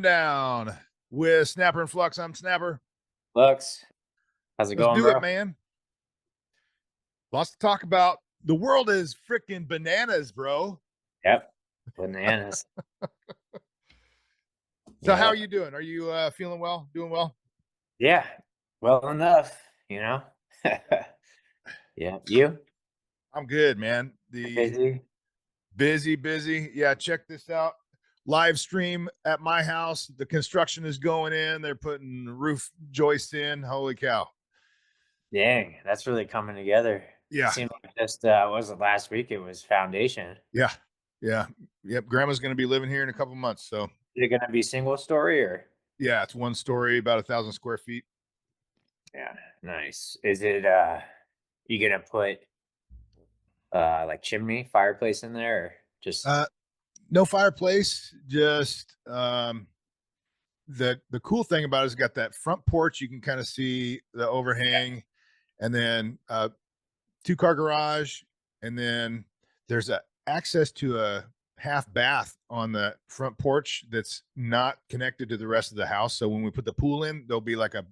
Rundown with Snapper and Flux. I'm Snapper. Lux, how's it Let's going, do it, bro? man. Lots to talk about. The world is freaking bananas, bro. Yep. Bananas. So how are Yep. you doing? Are you feeling well? Doing well? Yeah. Well enough, you know? Yeah. You? I'm good, man. You're The busy? busy. Yeah, check this out. Live stream at my house. The construction is going in. They're putting roof joists in. Holy cow. Dang, that's really coming together. It Yeah, seemed like just what was it last week? It was foundation. yeah, yeah. Yep. Grandma's gonna be living here in a couple months. So Is it gonna be single story or yeah, it's one story, about 1,000 square feet. yeah, nice. Is it you gonna put like chimney, fireplace in there or just Uh no fireplace, just the cool thing about it is got that front porch. You can kind of see the overhang, and then two-car garage, and then there's a access to a half bath on the front porch that's not connected to the rest of the house. So when we put the pool in, there'll be like a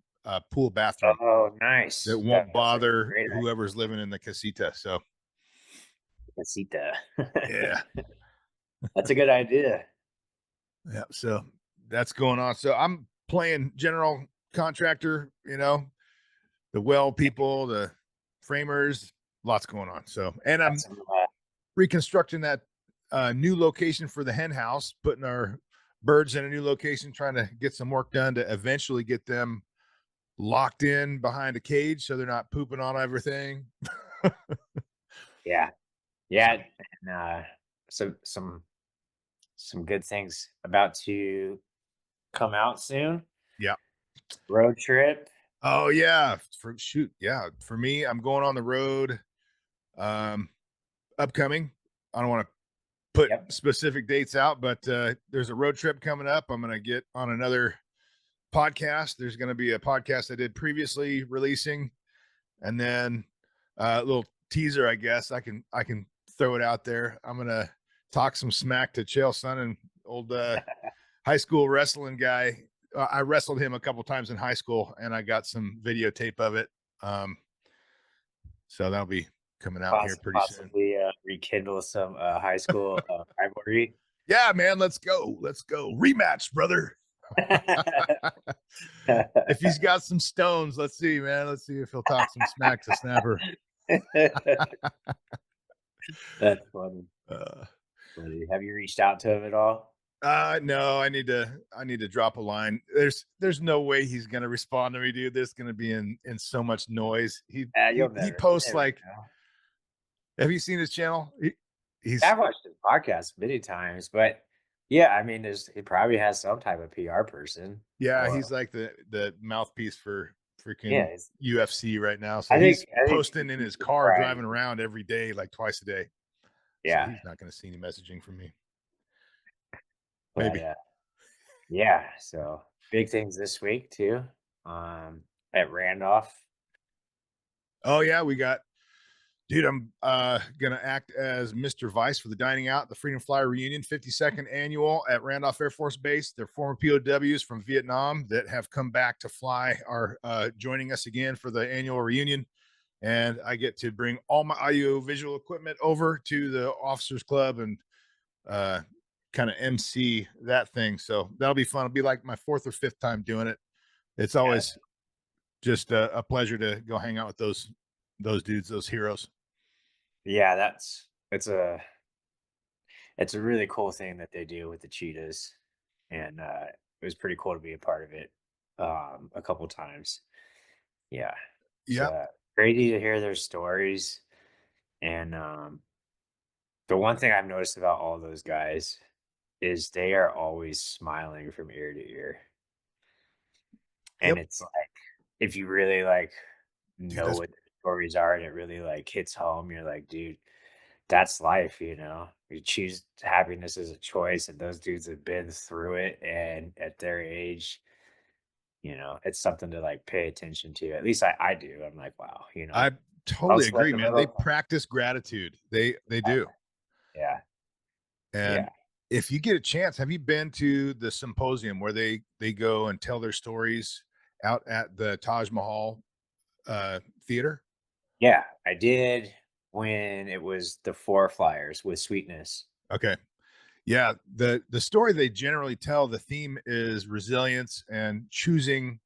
pool bathroom oh that nice. won't That's a bother great whoever's living in the casita. So idea. yeah, That's a good idea. yeah. So that's going on. So I'm playing general contractor, the well people, the framers, lots going on. So, and Got I'm some reconstructing that new location for the hen house, putting our birds in a new location, trying to get some work done to eventually get them locked in behind a cage so they're not pooping on everything. yeah. So, Yeah, and, some good things about to come out soon. yeah. Road trip. Oh yeah. For shoot, yeah. For me, I'm going on the road. Um, upcoming. I don't want to put Yep. specific dates out, but there's a road trip coming up. I'm going to get on another podcast. There's going to be a podcast I did previously releasing, and then a little teaser. I guess I can throw it out there. I'm going to talk some smack to Chael Sonnen, old high school wrestling guy. I wrestled him a couple times in high school, and I got some videotape of it. Um, so that'll be coming out here pretty soon. Possibly rekindle some high school rivalry. Yeah, man, let's go. Let's go. Rematch, brother. If he's got some stones, let's see, man. Let's see if he'll talk some smack to Snapper. That's funny. Uh, Funny. Have you reached out to him at all? no, I need to drop a line. There's no way he's gonna respond to me, dude. There's gonna be in so much noise. He You'll he he never. You posts never like, know. have you seen his channel? He's I've watched his podcast many times, but yeah, I mean, he probably has some type of PR person, yeah, or he's like the mouthpiece for yeah, freaking UFC right now. So I think he's I think posting in he's his car surprised. driving around every day, like twice a day. So Yeah, he's not gonna see any messaging from me. but Maybe. yeah. So big things this week too. At Randolph. Oh yeah, we got dude, I'm gonna act as Mr. Vice for the Dining Out, the Freedom Flyer Reunion, 52nd annual at Randolph Air Force Base. They're former POWs from Vietnam that have come back to fly are joining us again for the annual reunion. And I get to bring all my audio visual equipment over to the officers club and uh kind of MC that thing. So that'll be fun. It'll be like my fourth or fifth time doing it. It's Yeah, always just a pleasure to go hang out with those dudes, those heroes. yeah. It's a really cool thing that they do with the cheetahs, and it was pretty cool to be a part of it a couple times. Yeah, it's Yeah. crazy to hear their stories. And the one thing I've noticed about all those guys is they are always smiling from ear to ear. And Yep. it's like, if you really like Dude, know that's what the stories are and it really like hits home, you're like, dude, that's life, you know. You choose happiness as a choice, and those dudes have been through it. And at their age, it's something to like pay attention to. At least I do. I'm like, wow, I totally most live agree, in man. They middle. practice gratitude. They do. Yeah, And yeah. if you get a chance, have you been to the symposium where they go and tell their stories out at the Taj Mahal theater? Yeah, I did when it was the 4 Flyers with Sweetness. Okay. Yeah, the story they generally tell, the theme is resilience and choosing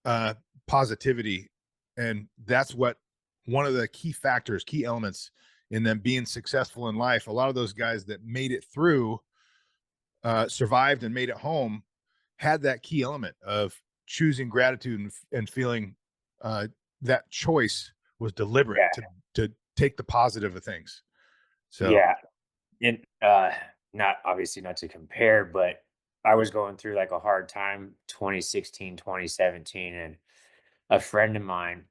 uh positivity. And that's what one of the key factors, key elements in them being successful in life. A lot of those guys that made it through, survived and made it home, had that key element of choosing gratitude and feeling uh, that choice was deliberate Yeah, to take the positive of things. So yeah, and, not obviously not to compare, but I was going through, like, a hard time 2016, 2017, and a friend of mine,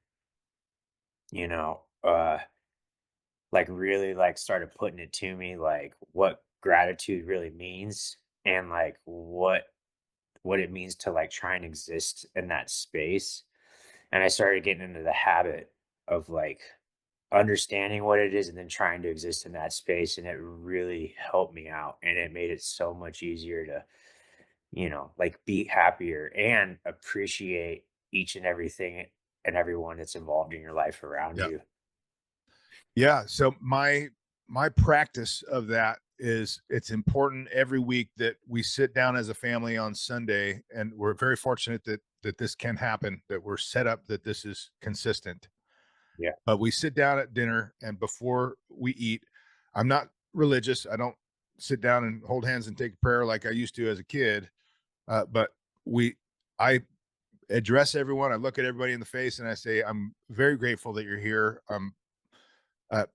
you know, like, really, like, started putting it to me, like, what gratitude really means and, like, what it means to, like, try and exist in that space, and I started getting into the habit of, like, understanding what it is and then trying to exist in that space, and it really helped me out, and it made it so much easier to, like, be happier and appreciate each and everything and everyone that's involved in your life around yeah, you. yeah. So my practice of that is it's important every week that we sit down as a family on Sunday, and we're very fortunate that this can happen, that we're set up that this is consistent. Yeah. But we sit down at dinner, and before we eat, I'm not religious. I don't sit down and hold hands and take a prayer like I used to as a kid. But we, I address everyone. I look at everybody in the face and I say, I'm very grateful that you're here. Uh,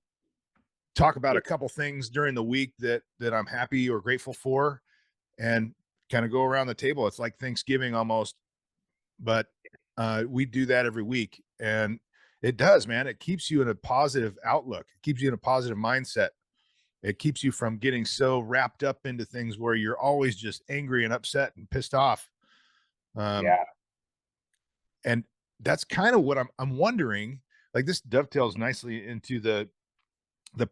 talk about Yeah. a couple things during the week that I'm happy or grateful for, and kind of go around the table. It's like Thanksgiving almost, but we do that every week, and it does, man. It keeps you in a positive outlook. It keeps you in a positive mindset. It keeps you from getting so wrapped up into things where you're always just angry and upset and pissed off. Um, Yeah. and that's kind of what I'm wondering. Like, this dovetails nicely into the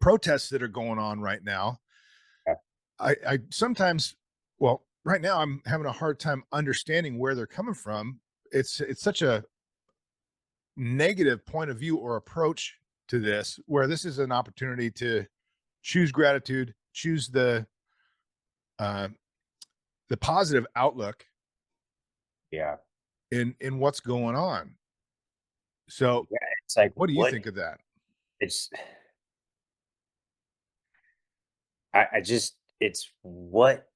protests that are going on right now. Yeah. I sometimes, well, right now I'm having a hard time understanding where they're coming from. It's such a negative point of view or approach to this, where this is an opportunity to choose gratitude, choose uh, the positive outlook Yeah. in what's going on. So, Yeah. It's like, what do you what think of that? it's I just it's what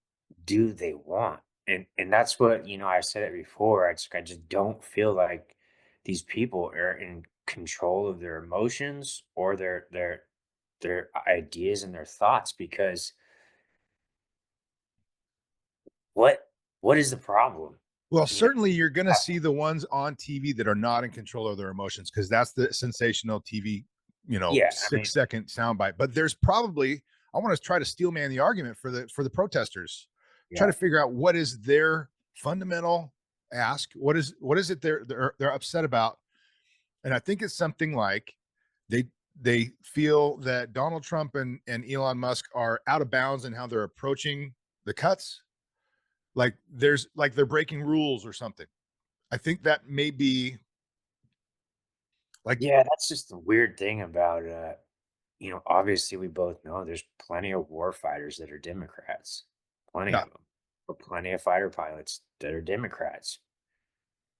do they want? And that's what, I said it before. I just don't feel like these people are in control of their emotions or their ideas and their thoughts because what what is the problem? Well, You know, certainly you're going to I, see the ones on TV that are not in control of their emotions, because that's the sensational TV, yeah, I mean, 6 second soundbite. But there's probably, I want to try to steel man the argument for the protesters. Try yeah, to figure out what is their fundamental ask. What is it they're upset about? And I think it's something like they they feel that Donald Trump and Elon Musk are out of bounds in how they're approaching the cuts. Like they're breaking rules or something. I think that may be like, yeah, that's just the weird thing about obviously we both know there's plenty of war fighters that are Democrats. Plenty yeah, of them. But plenty of fighter pilots that are Democrats.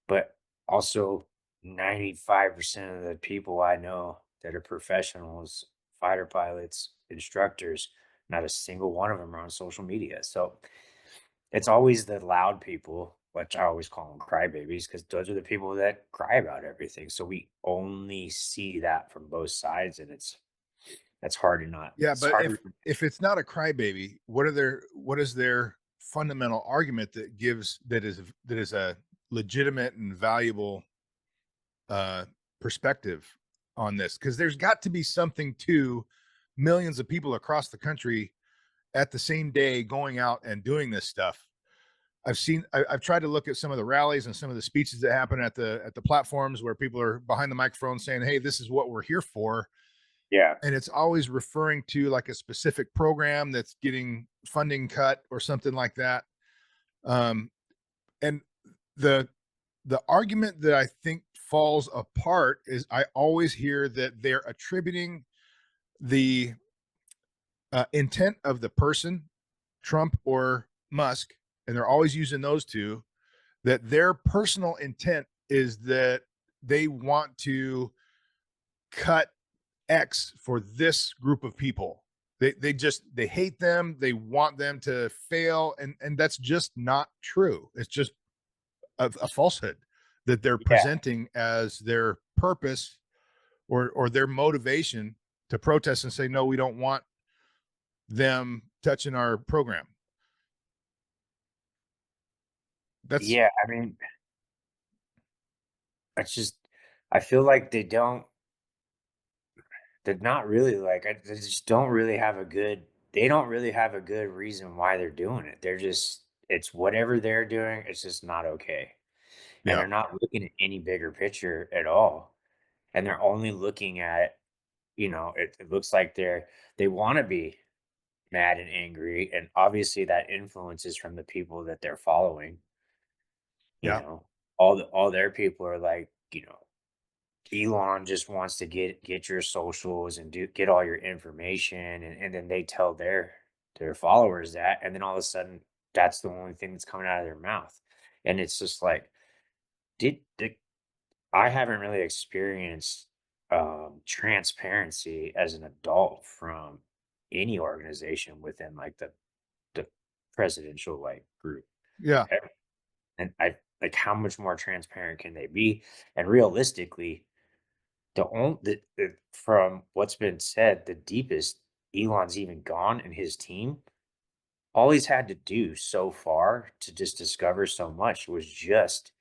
But also 95% of the people I know that are professionals, fighter pilots, instructors, not a single one of them are on social media. So it's always the loud people, which I always call them crybabies, because those are the people that cry about everything. So we only see that from both sides, and that's hard to not. yeah. It's But hard. if it's not a crybaby, what is their fundamental argument that is a legitimate and valuable uh perspective on this? Because there's got to be something to millions of people across the country at the same day going out and doing this stuff. I've tried to look at some of the rallies and some of the speeches that happen at the platforms where people are behind the microphone saying, "Hey, this is what we're here for." Yeah. and it's always referring to like a specific program that's getting funding cut or something like that. Um, and the the argument that I think falls apart is I always hear that they're attributing the intent of the person, Trump or Musk, and they're always using those two, that their personal intent is that they want to cut X for this group of people. They hate them. They want them to fail, and that's just not true. It's just a falsehood that they're Yeah. presenting as their purpose or their motivation to protest and say no, we don't want them touching our program. That's Yeah. I mean, it's just, I feel like they're not really like, they just don't really have a good, they don't really have a good reason why they're doing it. They're just, it's whatever they're doing, it's just not okay. And yeah, they're not looking at any bigger picture at all. And they're only looking at, it looks like they want to be mad and angry. And obviously that influences from the people that they're following, you yeah, know, all their people are like, Elon just wants to get your socials and get all your information, and then they tell their followers that, and then all of a sudden that's the only thing that's coming out of their mouth. And it's just like, did I haven't really experienced transparency as an adult from any organization within like the presidential like group. yeah. ever. And I like, how much more transparent can they be? And realistically, from what's been said, the deepest Elon's even gone in his team, all he's had to do so far to just discover so much was just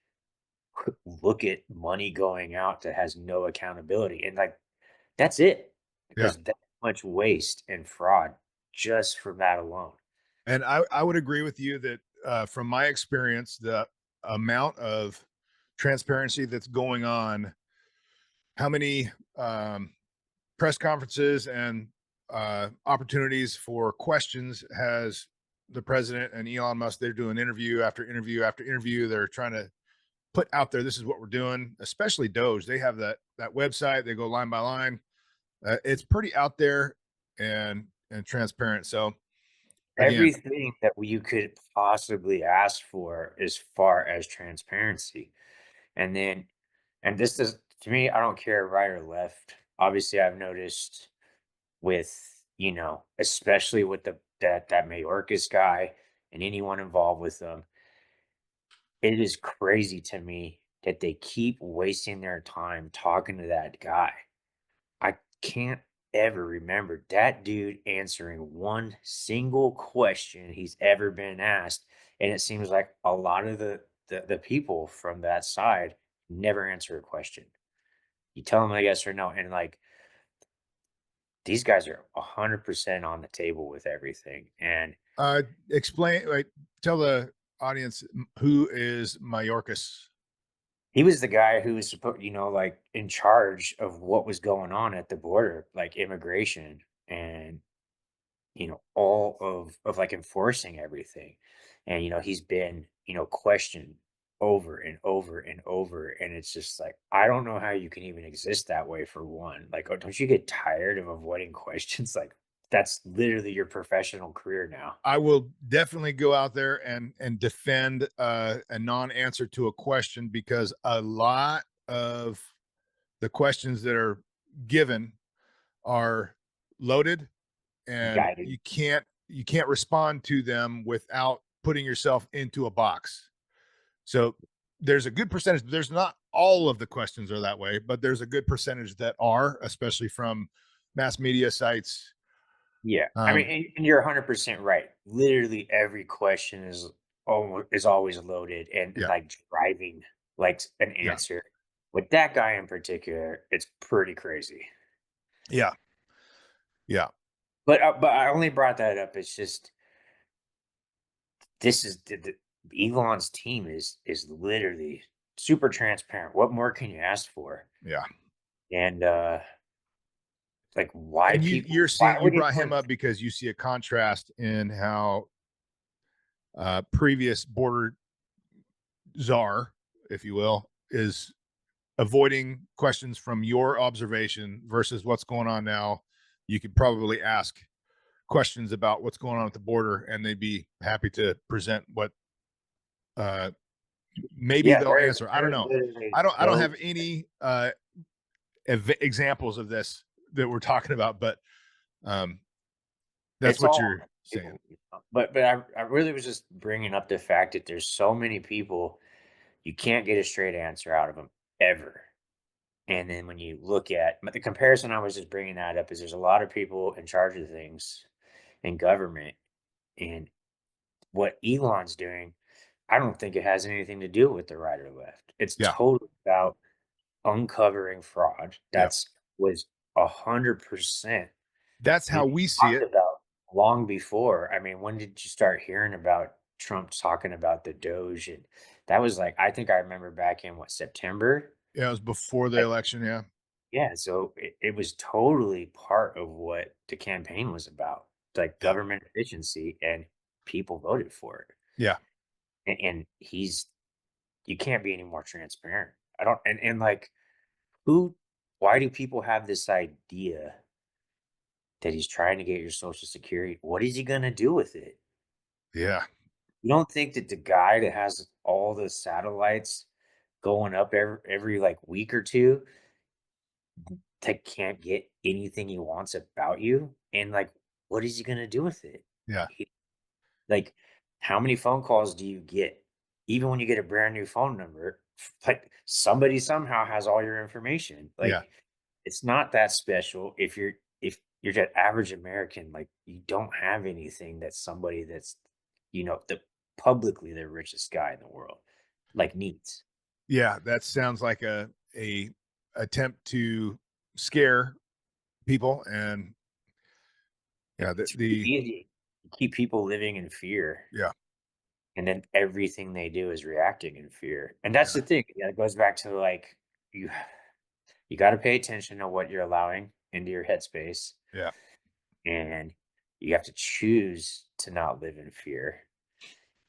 look at money going out that has no accountability. And like, that's it. Yeah. There's that much waste and fraud just from that alone. And I would agree with you that from my experience, the amount of transparency that's going on, how many press conferences and opportunities for questions has the president and Elon Musk? They're doing interview after interview after interview. They're trying to put out there, this is what we're doing, especially Doge. They have that website. They go line by line. It's pretty out there and transparent. So again, Everything that you could possibly ask for as far as transparency. And then, and this is, to me, I don't care right or left. Obviously, I've noticed with, especially with that Mayorkas guy and anyone involved with them, it is crazy to me that they keep wasting their time talking to that guy. I can't ever remember that dude answering one single question he's ever been asked. And it seems like a lot of the people from that side never answer a question. You tell them a yes or no, and like, these guys are 100% on the table with everything. And explain, like, tell the audience who is Mayorkas. he was the guy who was supposed, like in charge of what was going on at the border, like immigration and all of like enforcing everything. And he's been, questioned over and over and over. And it's just like, I don't know how you can even exist that way for one. Like, don't you get tired of avoiding questions? Like, that's literally your professional career now. I will definitely go out there and defend a non-answer to a question because a lot of the questions that are given are loaded and Guided. you can't respond to them without putting yourself into a box. So there's a good percentage. There's not all of the questions are that way, but there's a good percentage that are, especially from mass media sites. Yeah, I mean, Um, and you're 100% right. Literally every question is always loaded and yeah, like driving like an yeah, answer. With that guy in particular, it's pretty crazy. yeah, yeah, But I only brought that up. It's just, this is Elon's team is literally super transparent. What more can you ask for? yeah. And Like, why And you're why seeing, you would brought him anyone up because you see a contrast in how previous border czar, if you will, is avoiding questions from your observation versus what's going on now. You could probably ask questions about what's going on at the border, and they'd be happy to present what uh, maybe Yeah, they'll answer. I don't they're know. literally I don't so have any examples of this that we're talking about, but um, that's it's what all you're saying. people, you know? But I really was just bringing up the fact that there's so many people, you can't get a straight answer out of them ever. And then when you look at but the comparison I was just bringing that up is there's a lot of people in charge of things in government, and what Elon's doing, I don't think it has anything to do with the right or left. It's Yeah, totally about uncovering fraud. yeah. That's was 100% That's how being we see talked it. about long before. I mean, when did you start hearing about Trump talking about the Doge? And that was like, I think I remember back in what, September? Yeah, it was before the Like, election. Yeah, yeah, so it was totally part of what the campaign was about, like yeah, government efficiency, and people voted for it. yeah, And he's you can't be any more transparent. I don't and like who why do people have this idea that he's trying to get your social security? What is he gonna do with it? yeah, You don't think that the guy that has all the satellites going up every like week or two that can't get anything he wants about you? And like, what is he gonna do with it? yeah, He, like, how many phone calls do you get? Even when you get a brand new phone number, like somebody somehow has all your information. yeah, Like, it's not that special if you're that average American, like you don't have anything that somebody that's, the publicly the richest guy in the world, like needs. yeah. That sounds like a attempt to scare people, and yeah, It's really easy to keep people living in fear. yeah, And then everything they do is reacting in fear. And that's yeah, the thing. Yeah, it goes back to like you you got to pay attention to what you're allowing into your headspace, yeah, and you have to choose to not live in fear.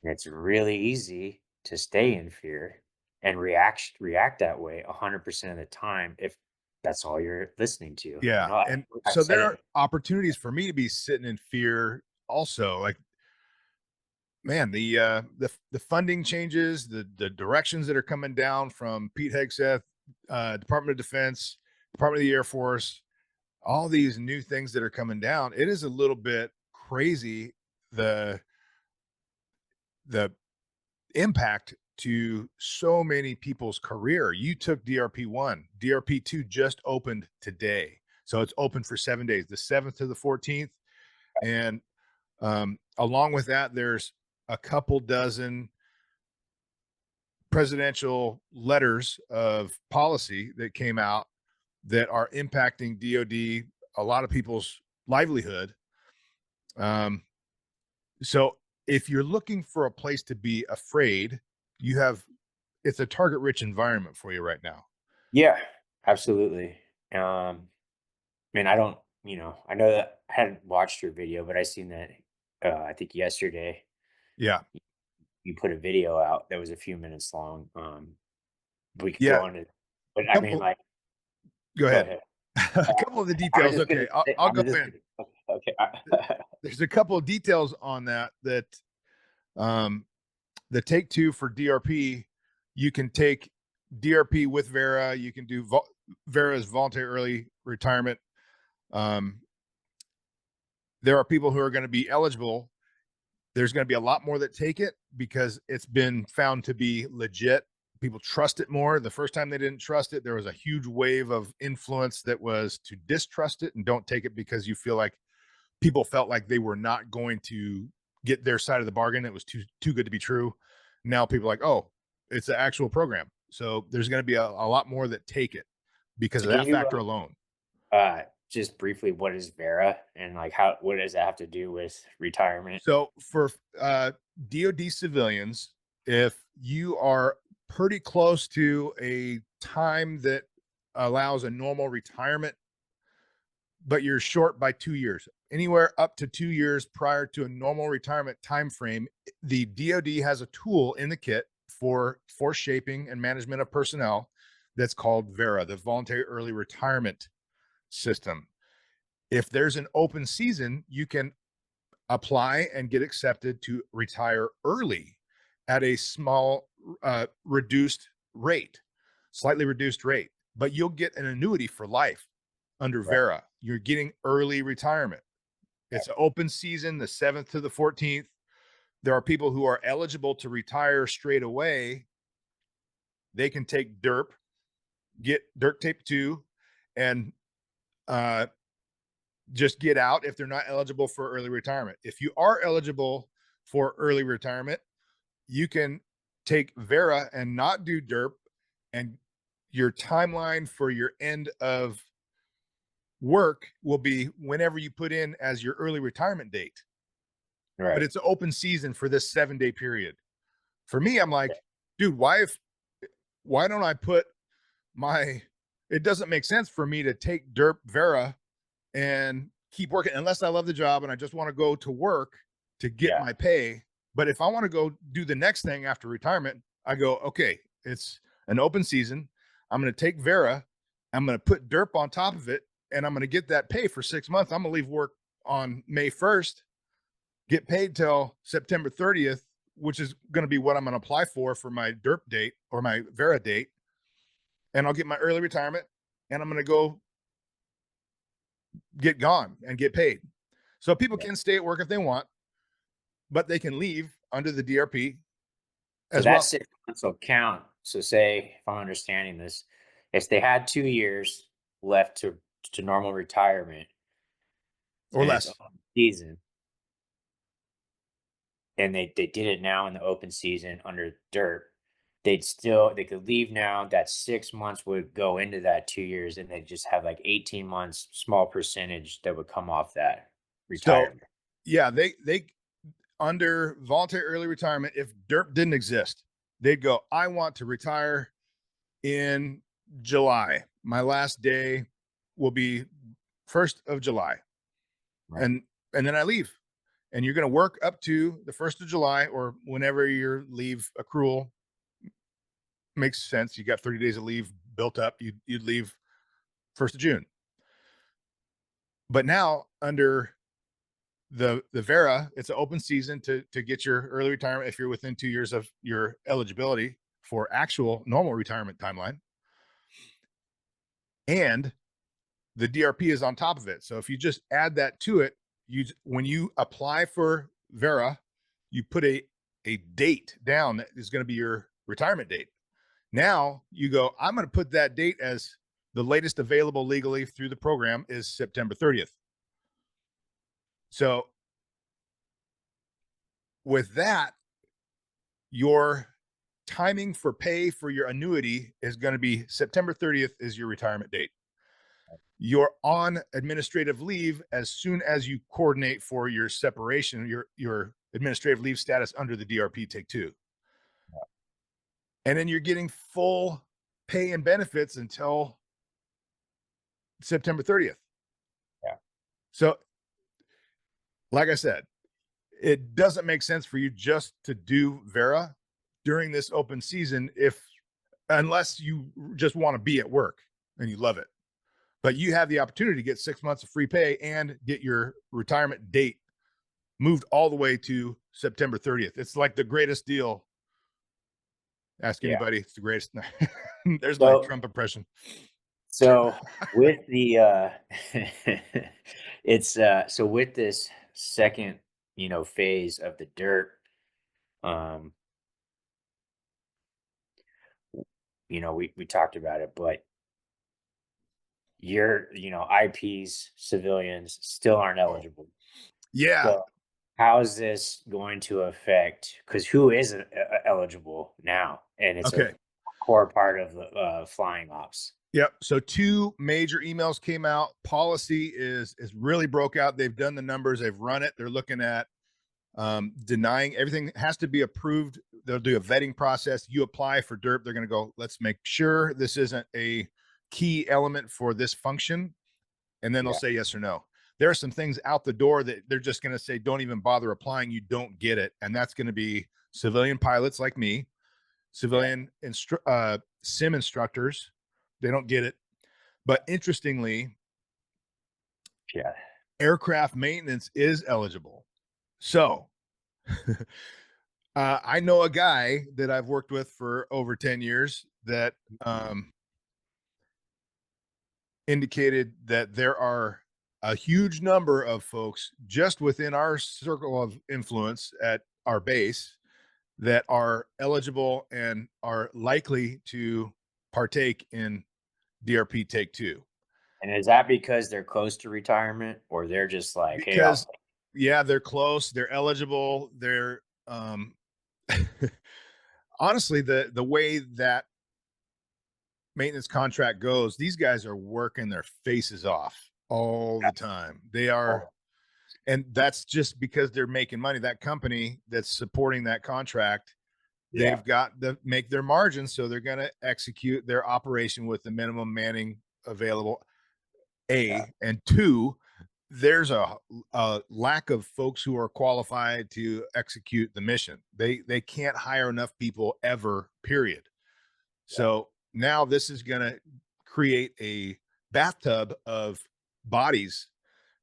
And it's really easy to stay in fear and react that way 100% of the time if that's all you're listening to. yeah. And I've so said there it. are opportunities for me to be sitting in fear also. Like, man, the funding changes, the directions that are coming down from Pete Hegseth, Department of Defense, Department of the Air Force, all these new things that are coming down. It is a little bit crazy, the the impact to so many people's career. You took DRP1, DRP2 just opened today. So it's open for 7 days, the 7th to the 14th. And along with that, there's a couple dozen presidential letters of policy that came out that are impacting DoD, a lot of people's livelihood. Um, so if you're looking for a place to be afraid, you have it's a target rich environment for you right now. Yeah, absolutely. Man, I don't, I know that I hadn't watched your video, but I seen that, I think yesterday Yeah. you put a video out that was a few minutes long. We could Yeah. go into, but A I mean, couple like, go go ahead. ahead. A Uh, couple of the I was details. just gonna Okay. I'll I go was just in. gonna okay, There's a couple of details on that um the take two for DRP, you can take DRP with Vera, you can do Vera's voluntary early retirement. Um, there are people who are going to be eligible. There's going to be a lot more that take it because it's been found to be legit. People trust it more. The first time they didn't trust it, there was a huge wave of influence that was to distrust it and don't take it because you feel like people felt like they were not going to get their side of the bargain. It was too good to be true. Now people are like, oh, it's an actual program. So there's going to be a lot more that take it because so of can that you, factor alone. just briefly, what is Vera and like what does that have to do with retirement? So for DoD civilians, if you are pretty close to a time that allows a normal retirement but you're short by 2 years. Anywhere up to 2 years prior to a normal retirement time frame, the DoD has a tool in the kit for shaping and management of personnel that's called VERA, the Voluntary Early Retirement System. If there's an open season, you can apply and get accepted to retire early at a small, reduced rate, slightly reduced rate, but you'll get an annuity for life under Right. VERA. You're getting early retirement. It's an open season, the 7th to the 14th. There are people who are eligible to retire straight away. They can take DERP, get DERP tape 2, and just get out if they're not eligible for early retirement. If you are eligible for early retirement, you can take VERA and not do DERP, and your timeline for your end of work will be whenever you put in as your early retirement date. But Right. it's an open season for this 7-day period. For me, I'm like, dude, why don't I put my, it doesn't make sense for me to take DERP VERA and keep working unless I love the job and I just want to go to work to get Yeah. my pay. But if I want to go do the next thing after retirement, I go, okay, it's an open season. I'm going to take VERA. I'm going to put DERP on top of it, and I'm going to get that pay for 6 months. I'm going to leave work on May 1st, get paid till September 30th, which is going to be what I'm going to apply for my DERP date or my VERA date. And I'll get my early retirement, and I'm going to go get gone and get paid. So people Yeah. can stay at work if they want, but they can leave under the DRP So as that well, 6 months will count. So say if I'm understanding this, if they had 2 years left to normal retirement or and it's less. open season, and they did it now in the open season under dirt, they could leave now. That 6 months would go into that 2 years, and they just have like 18 months, small percentage that would come off that So retirement. yeah, they under voluntary early retirement, if DERP didn't exist, they'd go, I want to retire in July. My last day will be 1st of July. Right. And then I leave. And you're going to work up to the 1st of July or whenever your leave accrual makes sense. You got 30 days of leave built up. You'd leave 1st of June. But now under the VERA, it's an open season to get your early retirement if you're within 2 years of your eligibility for actual normal retirement timeline. And the DRP is on top of it. So if you just add that to it, when you apply for VERA, you put a date down that is going to be your retirement date. Now you go, I'm going to put that date as the latest available legally through the program is September 30th. So with that, your timing for pay for your annuity is going to be September 30th is your retirement date. You're on administrative leave as soon as you coordinate for your separation, your administrative leave status under the DRP take 2. And then you're getting full pay and benefits until September 30th. Yeah. So, like I said, it doesn't make sense for you just to do VERA during this open season unless you just want to be at work and you love it. But you have the opportunity to get 6 months of free pay and get your retirement date moved all the way to September 30th. It's like the greatest deal. Ask Yeah. anybody. It's the greatest. There's my So Trump impression. so with the it's so with this second, phase of the dirt, um, we talked about it, but IPs, civilians still aren't eligible. Yeah. So how is this going to affect, because who isn't eligible now? And it's a Okay. core part of the flying ops. Yep. So 2 major emails came out. Policy is really broke out. They've done the numbers. They've run it. They're looking at denying everything has to be approved. They'll do a vetting process. You apply for DERP. They're going to go, let's make sure this isn't a key element for this function. and then they'll Yeah. say yes or no. There are some things out the door that they're just going to say, don't even bother applying. You don't get it. And that's going to be civilian pilots like me, Yeah. sim instructors. They don't get it. But interestingly, Yeah. aircraft maintenance is eligible. So I know a guy that I've worked with for over 10 years that um, indicated that there are a huge number of folks just within our circle of influence at our base that are eligible and are likely to partake in DRP Take Two. And is that because they're close to retirement or they're just like, "Hey, I'll." Because, yeah, they're close, they're eligible, they're honestly, the way that maintenance contract goes, these guys are working their faces off all the time. They are, Oh, and that's just because they're making money. That company that's supporting that contract, yeah, they've got to make their margins, so they're going to execute their operation with the minimum manning available. yeah, And two, there's a lack of folks who are qualified to execute the mission. They can't hire enough people ever. Period. yeah. So now this is going to create a bathtub of bodies.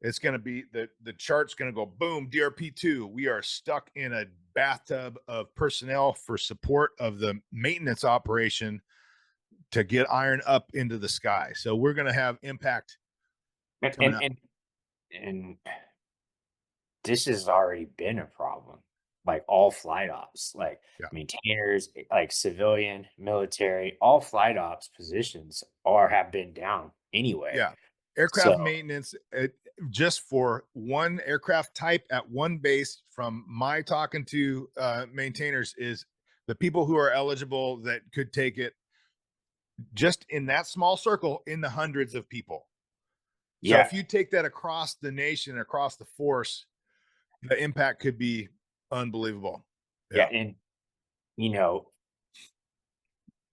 It's going to be the chart's going to go boom, DRP2. We are stuck in a bathtub of personnel for support of the maintenance operation to get iron up into the sky. So we're going to have impact And coming and up. and and this has already been a problem, like, all flight ops, like, Yeah. maintainers, like, civilian, military, all flight ops positions are have been down anyway. Yeah. Aircraft So, maintenance, just for one aircraft type at one base, from my talking to maintainers, is the people who are eligible that could take it just in that small circle in the hundreds of people. So yeah, if you take that across the nation, across the force, the impact could be unbelievable. yeah, Yeah. and, you know,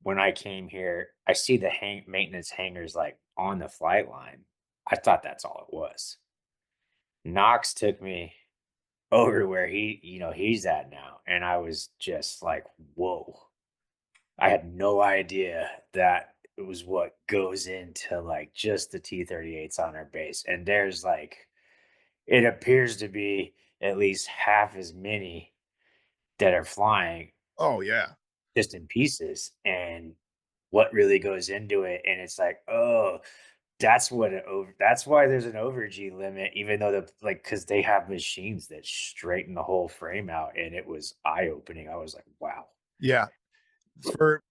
when I came here, I see the maintenance hangars, like, on the flight line. I thought that's all it was. Knox took me over to where he's at now, and I was just like, "Whoa." I had no idea that it was what goes into, like, just the T-38s on our base, and there's, like, it appears to be at least half as many that are flying Oh yeah. just in pieces, and what really goes into it, and it's like, "Oh, that's why there's an over-G limit," even though because they have machines that straighten the whole frame out, and it was eye-opening. I was like, "Wow." Yeah. For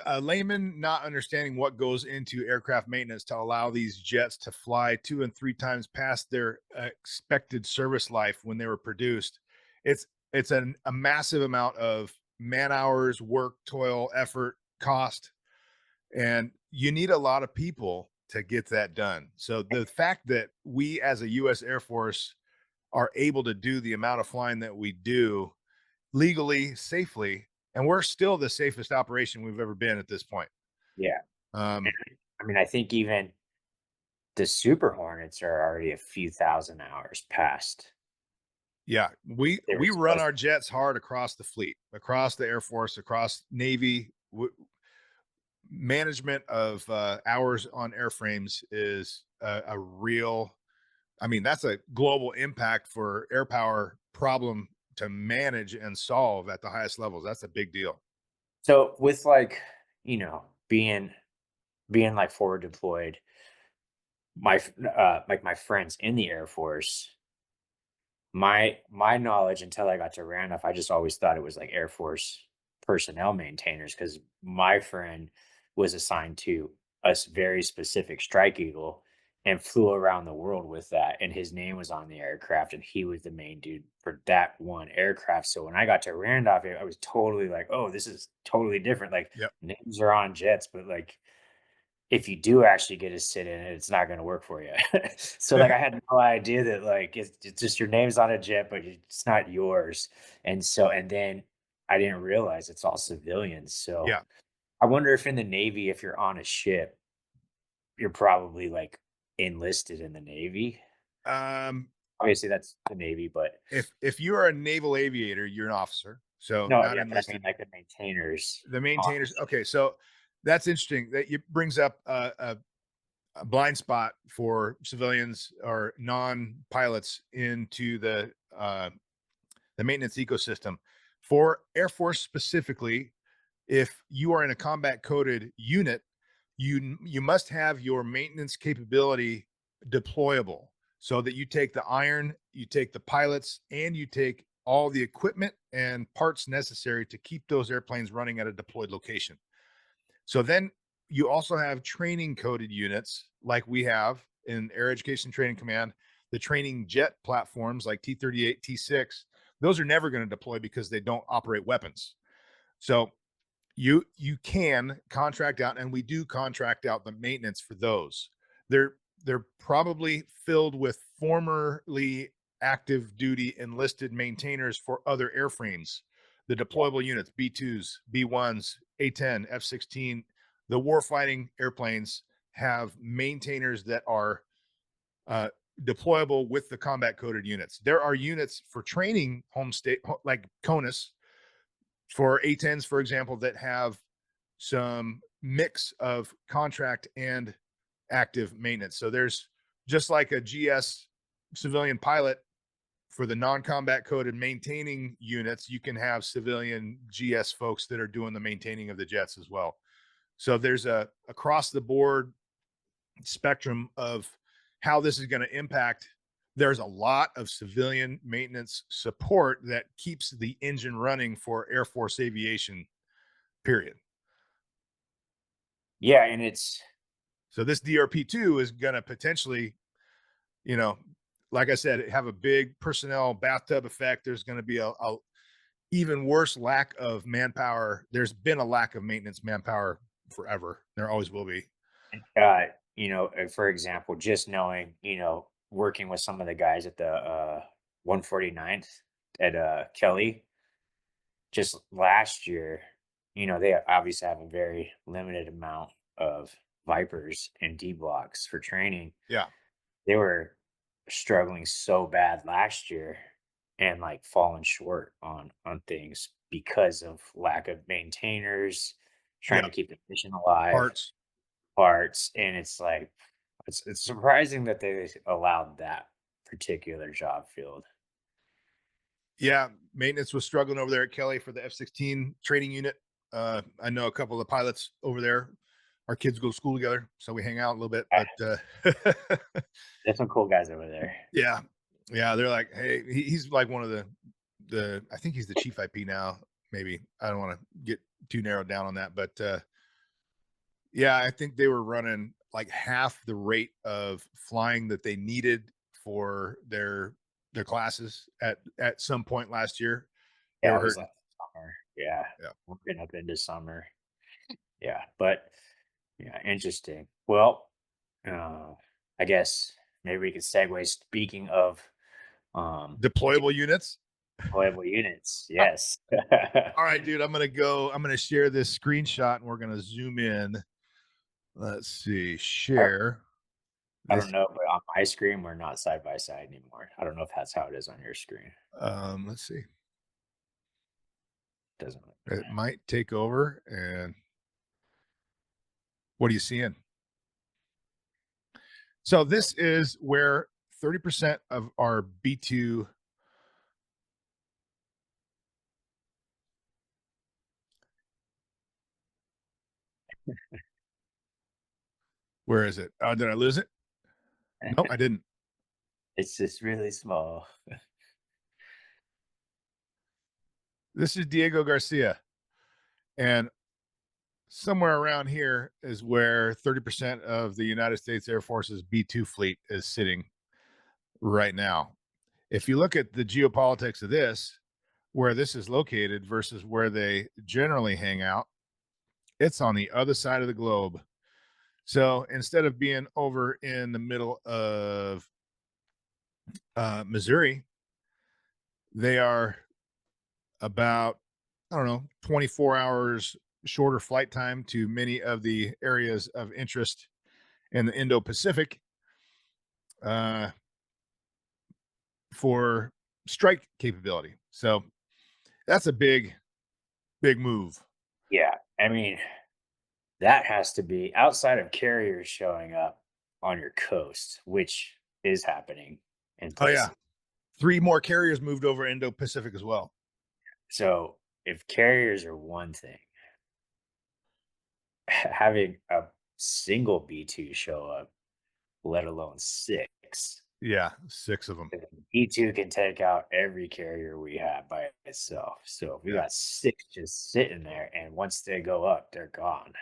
a layman not understanding what goes into aircraft maintenance to allow these jets to fly 2 and 3 times past their expected service life when they were produced, it's a massive amount of man hours, work, toil, effort, cost, and you need a lot of people to get that done. So the fact that we as a US Air Force are able to do the amount of flying that we do legally, safely, and we're still the safest operation we've ever been at this point. Yeah. Um, I mean, I think even the Super Hornets are already a few thousand hours past yeah, they were we run supposed. our jets hard across the fleet, across the Air Force, across Navy. Management of hours on airframes is a real. I mean, that's a global impact for air power problem to manage and solve at the highest levels. That's a big deal. So with, like, being like forward deployed, like my friends in the Air Force, my knowledge until I got to Randolph, I just always thought it was like Air Force personnel maintainers because my friend was assigned to very specific Strike Eagle and flew around the world with that. And his name was on the aircraft, and he was the main dude for that one aircraft. So when I got to Randolph, I was totally like, oh, this is totally different. Like, Yep. names are on jets, but like if you do actually get to sit in it, it's not gonna work for you. So, like, I had no idea that, like, it's just your name's on a jet, but it's not yours, and then I didn't realize it's all civilians, so Yeah. I wonder if in the Navy, if you're on a ship, you're probably, like, enlisted in the Navy? Um, Obviously, that's the Navy, but if you are a naval aviator, you're an officer, so no, not yeah, but I mean, enlisted. like, the maintainers The maintainers. officer. Okay, so that's interesting. That you brings up a blind spot for civilians or non-pilots into the maintenance ecosystem. For Air Force specifically, if you are in a combat coded unit, you must have your maintenance capability deployable so that you take the iron, you take the pilots, and you take all the equipment and parts necessary to keep those airplanes running at a deployed location. So then you also have training coded units like we have in Air Education Training Command, the training jet platforms like T-38, T-6. Those are never going to deploy because they don't operate weapons. So you can contract out, and we do contract out the maintenance for those. They're probably filled with formerly active duty enlisted maintainers for other airframes, the Yeah. deployable units, B2s, B1s, A10, F-16. The warfighting airplanes have maintainers that are uh, deployable with the combat coded units. There are units for training home state like CONUS for A10s, for example, that have some mix of contract and active maintenance. So there's just like a GS civilian pilot for the non-combat coded maintaining units, you can have civilian GS folks that are doing the maintaining of the jets as well. So there's a across the board spectrum of how this is going to impact. There's a lot of civilian maintenance support that keeps the engine running for Air Force aviation, period. Yeah, and it's So this DRP2 is going to potentially, you know, like I said, have a big personnel bathtub effect. There's going to be a even worse lack of manpower. There's been a lack of maintenance manpower forever. There always will be. for example, just knowing, working with some of the guys at the 149th at Kelly just last year, they obviously have a very limited amount of Vipers and D blocks for training. Yeah. They were struggling so bad last year and like falling short on things because of lack of maintainers, trying Yeah. to keep the mission alive, Parts. parts, and it's like it's surprising that they allowed that particular job field. Yeah. Maintenance was struggling over there at Kelly for the F-16 training unit. I know a couple of pilots over there. Our kids go to school together, so we hang out a little bit. Ah, But there's some cool guys over there. yeah, yeah, they're like, hey, he's like one of the. I think he's the chief IP now. Maybe I don't want to get too narrowed down on that, but yeah, I think they were running like half the rate of flying that they needed for their classes at some point last year. They Yeah, were it was hurting. like summer. Yeah, Yeah. working up into summer. Yeah, but yeah, interesting. Well, uh, I guess maybe we could segue. Speaking of um, Deployable units. deployable units, yes. All right, dude, I'm gonna share this screenshot and we're gonna zoom in. Let's see, I, share I don't this. know, but on my screen we're not side by side anymore. I don't know if that's how it is on your screen. Let's see. Doesn't. It might take over. And what are you seeing? So this is where 30% of our B2, where is it? Oh, did I lose it? No, I didn't. It's just really small. This is Diego Garcia. And somewhere around here is where 30% of the United States Air Force's B2 fleet is sitting right now. If you look at the geopolitics of this, where this is located versus where they generally hang out, it's on the other side of the globe. So instead of being over in the middle of Missouri, they are about, I don't know, 24 hours shorter flight time to many of the areas of interest in the Indo Pacific. uh, for strike capability. So that's a big move. Yeah, I mean, that has to be outside of carriers showing up on your coast, which is happening in Oh yeah, places. 3 more carriers moved over Indo-Pacific as well. So if carriers are one thing, having a single B2 show up, let alone six, Yeah, 6 of them. B2 can take out every carrier we have by itself. So if we Yeah, got six just sitting there, and once they go up, they're gone.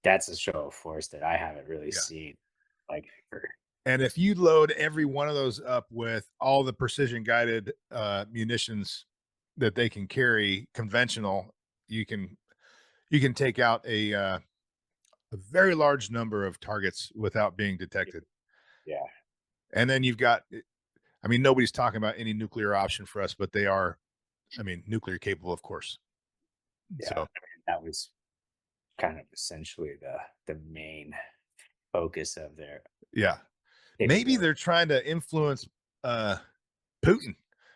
That's a show of force that I haven't really yeah. seen. Like, And if you load every one of those up with all the precision guided munitions that they can carry, conventional, you can you can take out a very large number of targets without being detected. yeah, And then you've got, I mean, nobody's talking about any nuclear option for us, but they are, I mean, nuclear capable, of course. yeah. So, I mean, that was kind of essentially the main focus of their yeah, maybe capability. they're trying to influence uh, Putin.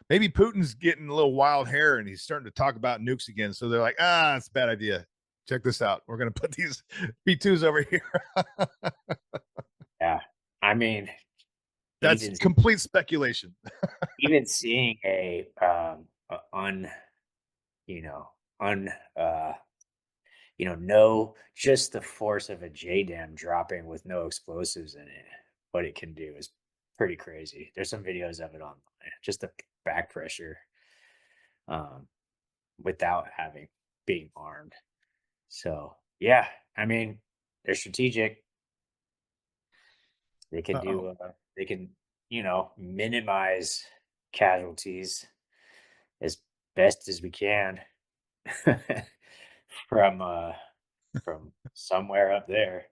Maybe Putin's getting a little wild hair and he's starting to talk about nukes again. So they're like, ah, it's a bad idea. Check this out. We're going to put these B2s over here. Yeah, I mean, That's even complete speculation. even seeing a you know un uh no, just the force of a JDAM dropping with no explosives in it, what it can do is pretty crazy. There's some videos of it online. Just the back pressure, um, without having being armed. So yeah, I mean, they're strategic. They can Uh-oh. do. They can, minimize casualties as best as we can from from somewhere up there.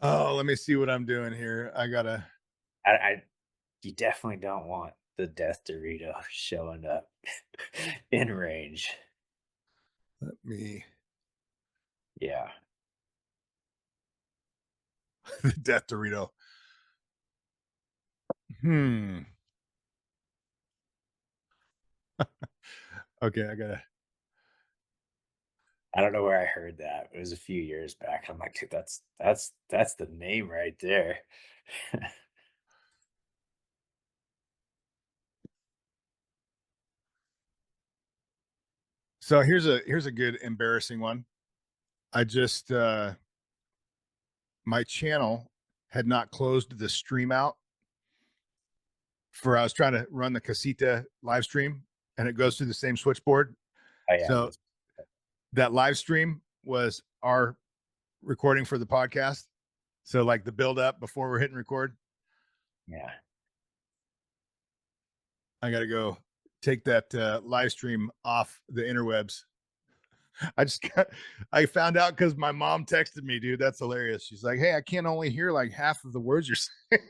Oh, let me see what I'm doing here. I gotta I You definitely don't want the death Dorito showing up in range. let me Yeah. the death Dorito. Hmm. Okay, I gotta. I don't know where I heard that. It was a few years back. I'm like, "Dude, that's the name right there." So here's a good embarrassing one. I just my channel had not closed the stream out for I was trying to run the casita live stream and it goes through the same switchboard. Oh, yeah, So that live stream was our recording for the podcast. So like the build up before we're hitting record, yeah. I got to go take that live stream off the interwebs. I just got, I found out because my mom texted me, dude. That's hilarious. She's like, "Hey, I can't only hear like half of the words you're saying."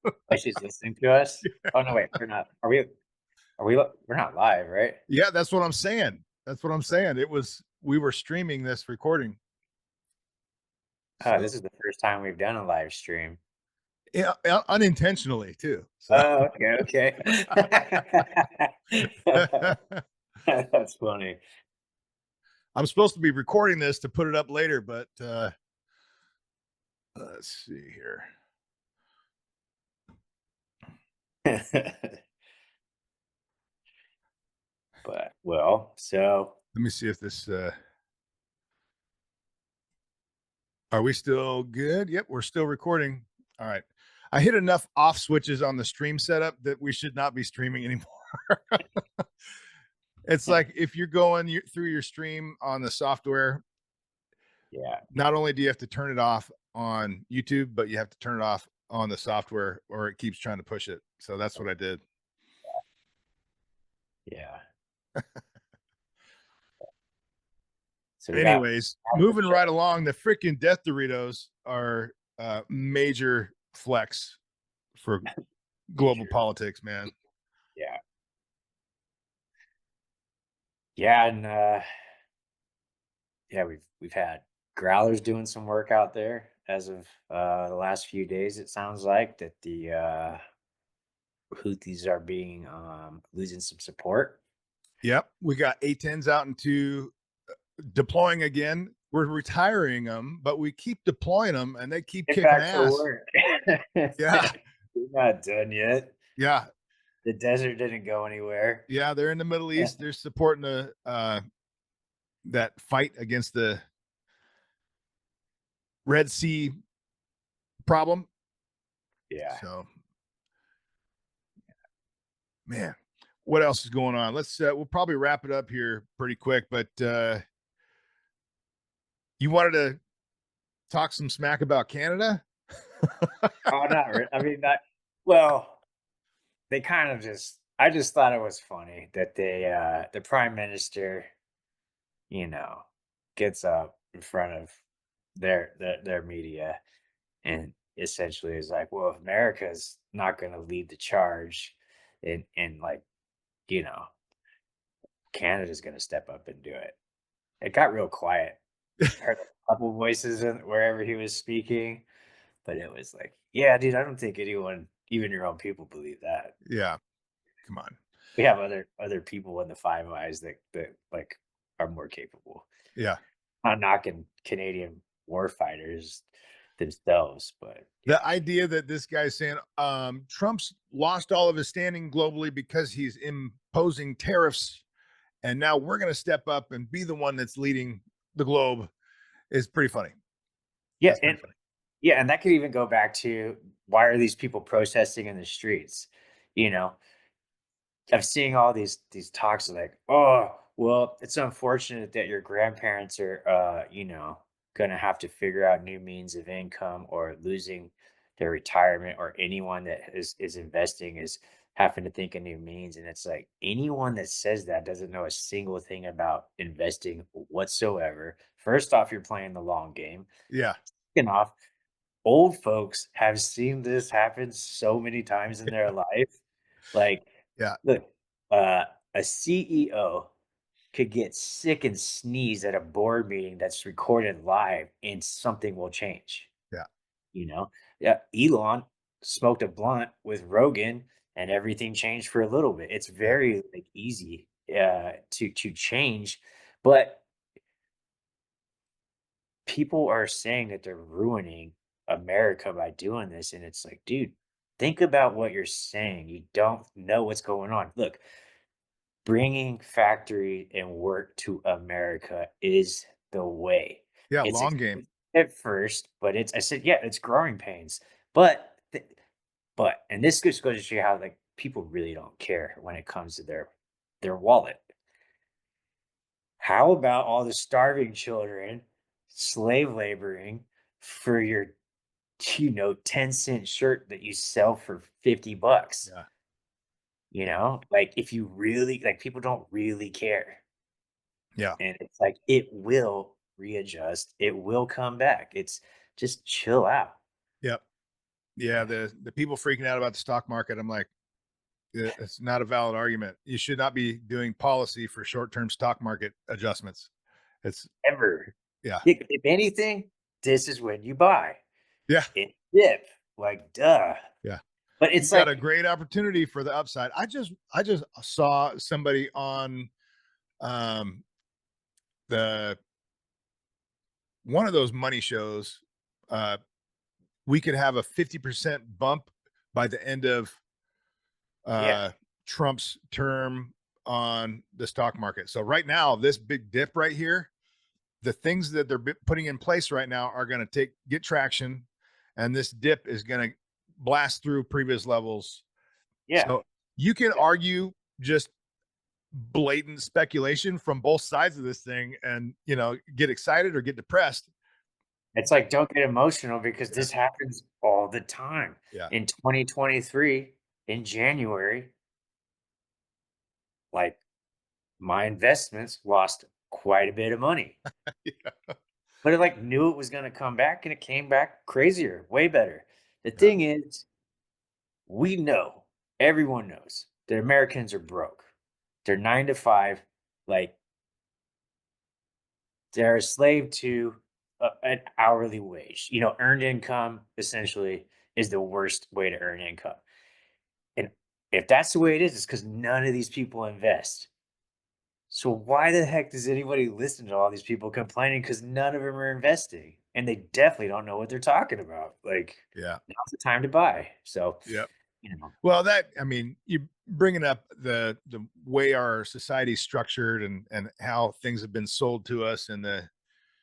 Oh, she's listening to us? Oh, no, wait, we're not. We're not live, right? Yeah, that's what I'm saying. That's what I'm saying. It was we were streaming this recording. This So is the first time we've done a live stream. yeah, unintentionally too. So Oh, okay, okay. That's funny. I'm supposed to be recording this to put it up later, but let's see here. But, well, so Let me see if this are we still good? Yep, we're still recording. All right. I hit enough off switches on the stream setup that we should not be streaming anymore. It's like if you're going through your stream on the software, yeah, not only do you have to turn it off on YouTube, but you have to turn it off on the software or it keeps trying to push it. So that's what I did. yeah. So we got Anyways, the moving show. right along, the freaking Death Doritos are major flex for global Major. politics, man. Yeah. Yeah, and, yeah, we've had growlers doing some work out there. as of the last few days. It sounds like that the Houthis are being losing some support. Yep. We got A-10s out into deploying again. We're retiring them, but we keep deploying them and they keep Get kicking back to ass. work. Yeah. We're not done yet. Yeah. The desert didn't go anywhere. Yeah. They're in the Middle Yeah. East. They're supporting the that fight against the Red Sea problem. Yeah. So, man, what else is going on? Let's we'll probably wrap it up here pretty quick, but you wanted to talk some smack about Canada? Oh, not really. I mean, that. Well, they kind of just. I just thought it was funny that the prime minister, you know, gets up in front of their media and essentially is like, well, if America's not going to lead the charge, and like, you know, Canada's going to step up and do it. It got real quiet. Heard a couple voices in wherever he was speaking, but it was like, yeah, dude, I don't think anyone, even your own people, believe that. Yeah, come on. We have other people in the Five Eyes that like are more capable. Yeah. Not knocking Canadian war fighters themselves, but yeah, The idea that this guy's saying Trump's lost all of his standing globally because he's imposing tariffs, and now we're going to step up and be the one that's leading the globe is pretty funny. yeah, That's pretty funny. and that could even go back to why are these people protesting in the streets? You know, I'm seeing all these talks like, oh, well, it's unfortunate that your grandparents are, gonna have to figure out new means of income or losing their retirement, or anyone that is investing is having to think of new means. And it's like anyone that says that doesn't know a single thing about investing whatsoever. First off, you're playing the long game. Yeah. Second off, old folks have seen this happen so many times in their life. Like, Yeah. look, a CEO could get sick and sneeze at a board meeting that's recorded live, and something will change. Yeah. You know, yeah. Elon smoked a blunt with Rogan, and everything changed for a little bit. It's Yeah. very like easy to change, but people are saying that they're ruining America by doing this, and it's like, dude, think about what you're saying. You don't know what's going on. Look, bringing factory and work to America is the way. Yeah. It's Long expensive game. at first, but I said, yeah, it's growing pains. But, and this just goes to show you how like people really don't care when it comes to their wallet. How about all the starving children, slave laboring for your, 10-cent shirt that you sell for 50 bucks? Yeah. Like if you really like, people don't really care. Yeah. And it's like, it will readjust, it will come back. It's just chill out. Yep. Yeah. Yeah. The people freaking out about the stock market, I'm like, it's not a valid argument. You should not be doing policy for short term stock market adjustments. It's, Ever. yeah. If anything, this is when you buy. Yeah. It dip. Like, duh. Yeah. But You it's got a like, great opportunity for the upside. I just saw somebody on um the one of those money shows. Uh we could have a 50% bump by the end of yeah, uh Trump's term on the stock market. So right now, this big dip right here, the things that they're putting in place right now are going to get traction, and this dip is going to blast through previous levels. yeah. So you can argue just blatant speculation from both sides of this thing, and get excited or get depressed. It's like, don't get emotional because Yeah. this happens all the time. Yeah. In 2023, in January, like my investments lost quite a bit of money. Yeah. But it like knew it was gonna come back, and it came back crazier, way better. The Yeah. thing is, we know, everyone knows that Americans are broke. They're 9 to 5, like they're a slave to an hourly wage. You know, earned income essentially is the worst way to earn income. And if that's the way it is, it's because none of these people invest. So why the heck does anybody listen to all these people complaining? Because none of them are investing, and they definitely don't know what they're talking about. Like, Yeah. now's the time to buy. So, Yep. you know, Well, that I mean, you bringing up the way our society's structured and how things have been sold to us, and the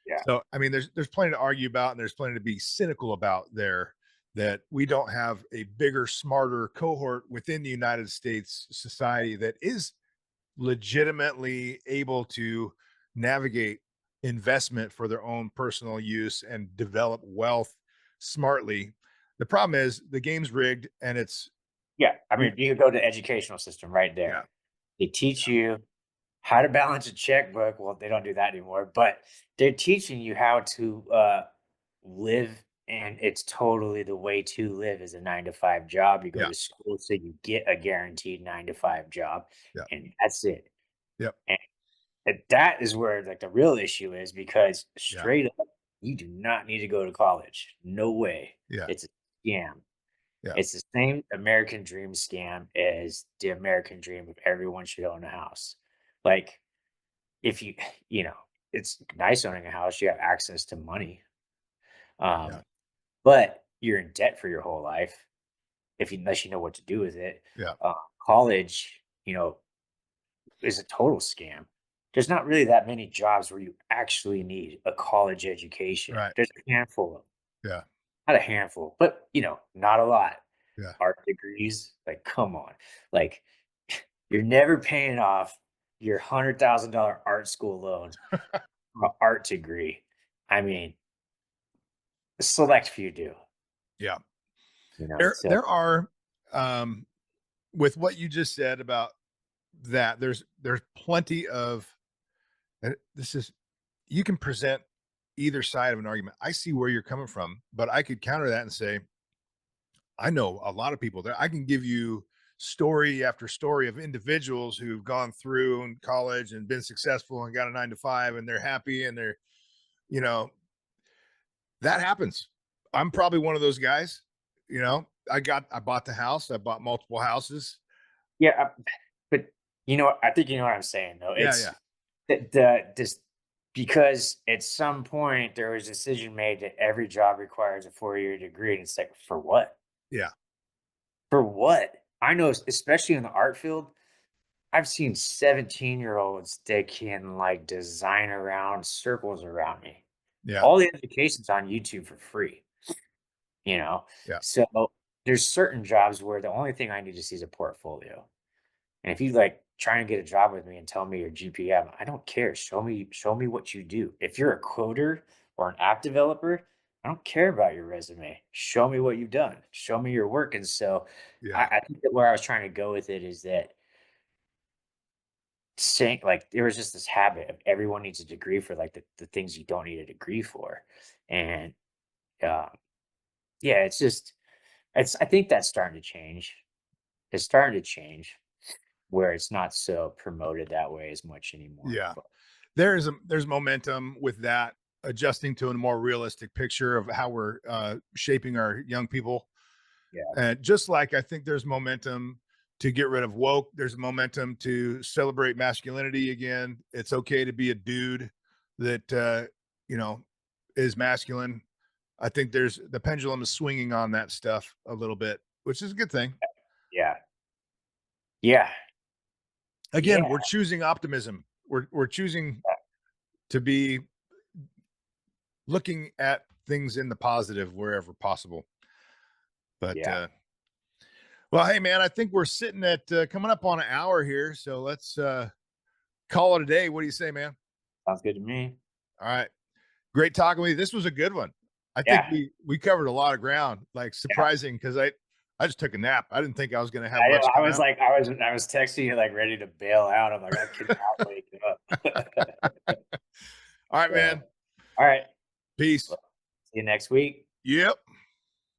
yeah, so I mean, there's plenty to argue about, and there's plenty to be cynical about there. That we don't have a bigger, smarter cohort within the United States society that is legitimately able to navigate investment for their own personal use and develop wealth smartly. The problem is the game's rigged, and it's yeah. I we mean, you can go to the educational system right yeah, there. They teach you how to balance a checkbook. Well, they don't do that anymore, but they're teaching you how to live, and it's totally the way to live is a 9 to 5 job. You go yeah, to school so you get a guaranteed 9 to 5 job, yeah, and that's it. yep, And that is where, like, the real issue is because yeah, straight up, you do not need to go to college. No way. yeah, It's a scam. yeah, It's the same American dream scam as the American dream of everyone should own a house. Like, if you, you know, it's nice owning a house, you have access to money. yeah, Um, but you're in debt for your whole life if you, unless you know what to do with it. yeah, Uh, College, is a total scam. There's not really that many jobs where you actually need a college education. right, There's a handful of, yeah, not a handful, but not a lot. yeah, Art degrees, like, come on, like, you're never paying off your $100,000 art school loan for an art degree. I mean, a select few do, yeah. and There so there are um with what you just said about that, there's plenty of this is you can present either side of an argument. I see where you're coming from, but I could counter that and say, I know a lot of people there. I can give you story after story of individuals who've gone through in college and been successful and got a 9 to 5 and they're happy and they're, you know, that happens. I'm probably one of those guys. I bought the house, I bought multiple houses. yeah, but I think you know what I'm saying though. Yeah, It's yeah, this because at some point there was a decision made that every job requires a 4-year degree, and it's like, for what? yeah, For what? I know, especially in the art field, I've seen 17-year-olds that can, like, design around circles around me. yeah, All the education's on YouTube for free, you know? yeah, So there's certain jobs where the only thing I need to see is a portfolio. And if you, like, try and get a job with me and tell me your GPA, I don't care. Show me what you do. If you're a coder or an app developer, I don't care about your resume. Show me what you've done. Show me your work. And so I, yeah, I think that where I was trying to go with it is that saying, like, there was just this habit of everyone needs a degree for, like, the things you don't need a degree for. And uh, yeah, I think that's starting to change. It's starting to change where it's not so promoted that way as much anymore. yeah. But There's momentum with that adjusting to a more realistic picture of how we're shaping our young people. yeah, And just like I think there's momentum to get rid of woke, there's momentum to celebrate masculinity again. It's okay to be a dude that you know is masculine. I think there's the pendulum is swinging on that stuff a little bit, which is a good thing. yeah, yeah, Again, yeah, we're choosing optimism. We're choosing to be looking at things in the positive wherever possible. But yeah. well, hey man, I think we're sitting at coming up on an hour here, so let's call it a day. What do you say, man? Sounds good to me. All right. Great talking with you. This was a good one. I think Yeah, we covered a lot of ground, like yeah. surprising because I just took a nap. I didn't think I was going to have I know. much I come was out. like, I was texting you like ready to bail out. I'm like, I cannot wake up. All right, So, man. all right. Peace. Well, see you next week. Yep.